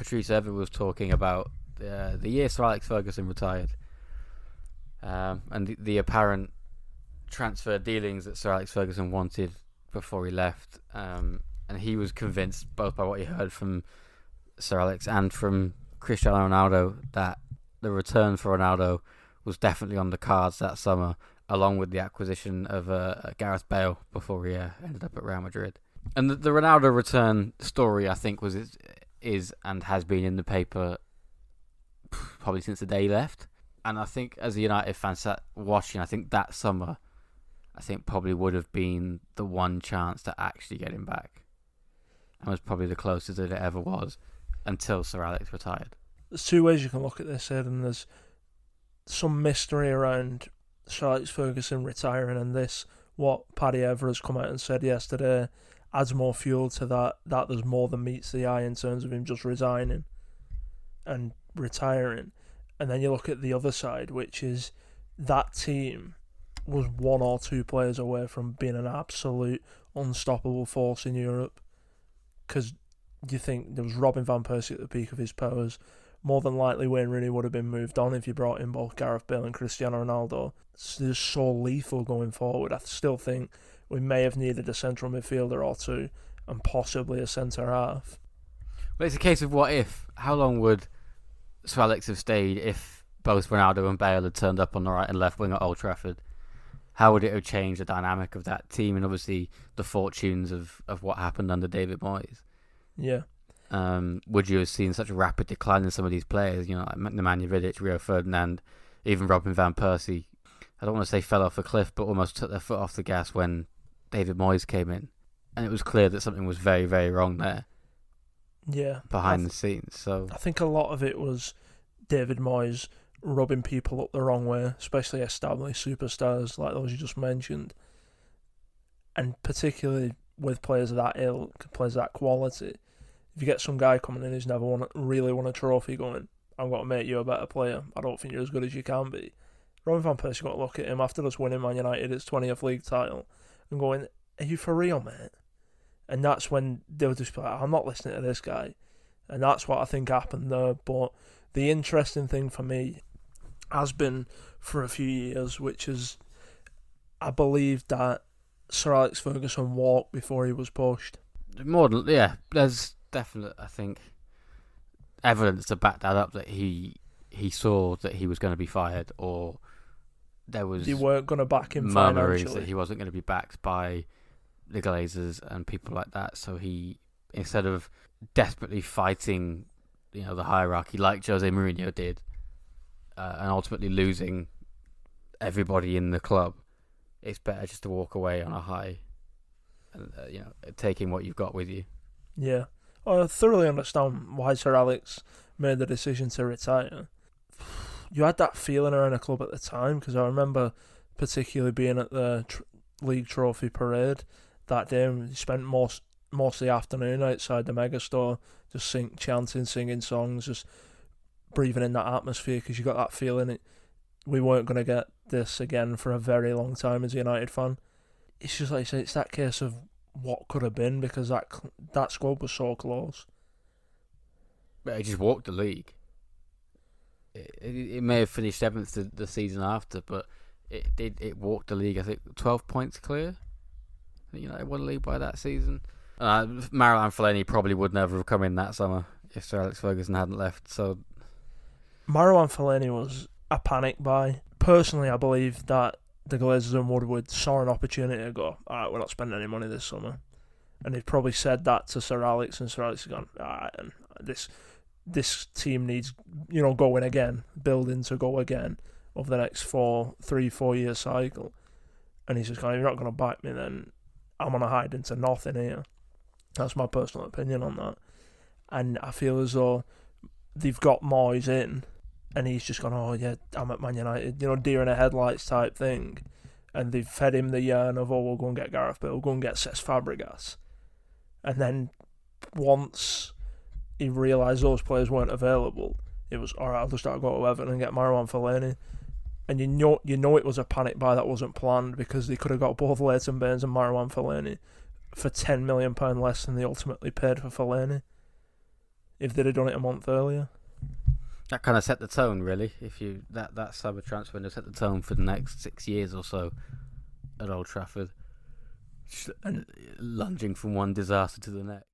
Patrice Evra was talking about the year Sir Alex Ferguson retired, and the apparent transfer dealings that Sir Alex Ferguson wanted before he left, and he was convinced, both by what he heard from Sir Alex and from Cristiano Ronaldo, that the return for Ronaldo was definitely on the cards that summer, along with the acquisition of Gareth Bale before he ended up at Real Madrid. And the Ronaldo return story, I think, is and has been in the paper probably since the day he left. And I think as a United fan sat watching, I think that summer, I think probably would have been the one chance to actually get him back. And was probably the closest that it ever was until Sir Alex retired. There's two ways you can look at this, Ed, and there's some mystery around Sir Alex Ferguson retiring, and this, what Paddy Evra has come out and said yesterday, adds more fuel to that there's more than meets the eye in terms of him just resigning and retiring. And then you look at the other side, which is that team was one or two players away from being an absolute unstoppable force in Europe. Because you think there was Robin Van Persie at the peak of his powers. More than likely Wayne Rooney would have been moved on if you brought in both Gareth Bale and Cristiano Ronaldo. It's just so lethal going forward. I still think we may have needed a central midfielder or two and possibly a centre half. Well, it's a case of what if. How long would Sir Alex have stayed if both Ronaldo and Bale had turned up on the right and left wing at Old Trafford? How would it have changed the dynamic of that team and obviously the fortunes of what happened under David Moyes? Yeah. Would you have seen such a rapid decline in some of these players? You know, like Nemanja Vidic, Rio Ferdinand, even Robin Van Persie. I don't want to say fell off a cliff, but almost took their foot off the gas when David Moyes came in. And it was clear that something was very, very wrong there. Yeah. Behind the scenes. So I think a lot of it was David Moyes rubbing people up the wrong way, especially established superstars like those you just mentioned. And particularly with players of that ilk, players of that quality. If you get some guy coming in who's never really won a trophy going, I'm going to make you a better player. I don't think you're as good as you can be. Robin Van Persie got to look at him after just winning Man United its 20th league title and going, are you for real, mate? And that's when they were just like, I'm not listening to this guy. And that's what I think happened there. But the interesting thing for me has been for a few years, which is I believe that Sir Alex Ferguson walked before he was pushed. There's definite, I think, evidence to back that up, that he saw that he was going to be fired, or there was they weren't going to back him murmurings financially. that he wasn't going to be backed by the Glazers and people like that. So he, instead of desperately fighting, the hierarchy like Jose Mourinho did, and ultimately losing everybody in the club, it's better just to walk away on a high, and taking what you've got with you. Yeah. I thoroughly understand why Sir Alex made the decision to retire. You had that feeling around the club at the time, because I remember particularly being at the league trophy parade that day. We spent most of the afternoon outside the megastore, just chanting, singing songs, just breathing in that atmosphere, because you got that feeling we weren't going to get this again for a very long time as a United fan. It's just like you say, it's that case of what could have been, because that squad was so close. But he just walked the league. It may have finished 7th the season after, but it walked the league. I think 12 points clear. It won the league by that season. Marouane Fellaini probably would never have come in that summer if Sir Alex Ferguson hadn't left. So Marouane Fellaini was a panic buy. Personally, I believe that the Glazers and Woodward saw an opportunity to go, alright, we're not spending any money this summer. And they've probably said that to Sir Alex, and Sir Alex has gone, alright, and this team needs, going again, building to go again over the next 3-4 year cycle. And he's just going, if you're not going to back me, then I'm going to hide into nothing here. That's my personal opinion on that. And I feel as though they've got Moyes in, and he's just gone, oh yeah, I'm at Man United, deer in the headlights type thing. And they've fed him the yarn of, oh, we'll go and get Gareth Bale, we'll go and get Cesc Fabregas. And then once he realised those players weren't available, it was, alright, I'll just start go to Everton and get Marouane Fellaini. And you know it was a panic buy that wasn't planned, because they could have got both Leighton Baines and Marouane Fellaini for £10 million less than they ultimately paid for Fellaini. if they'd have done it a month earlier. That kind of set the tone, really. If you that summer transfer window set the tone for the next 6 years or so at Old Trafford, and lunging from one disaster to the next.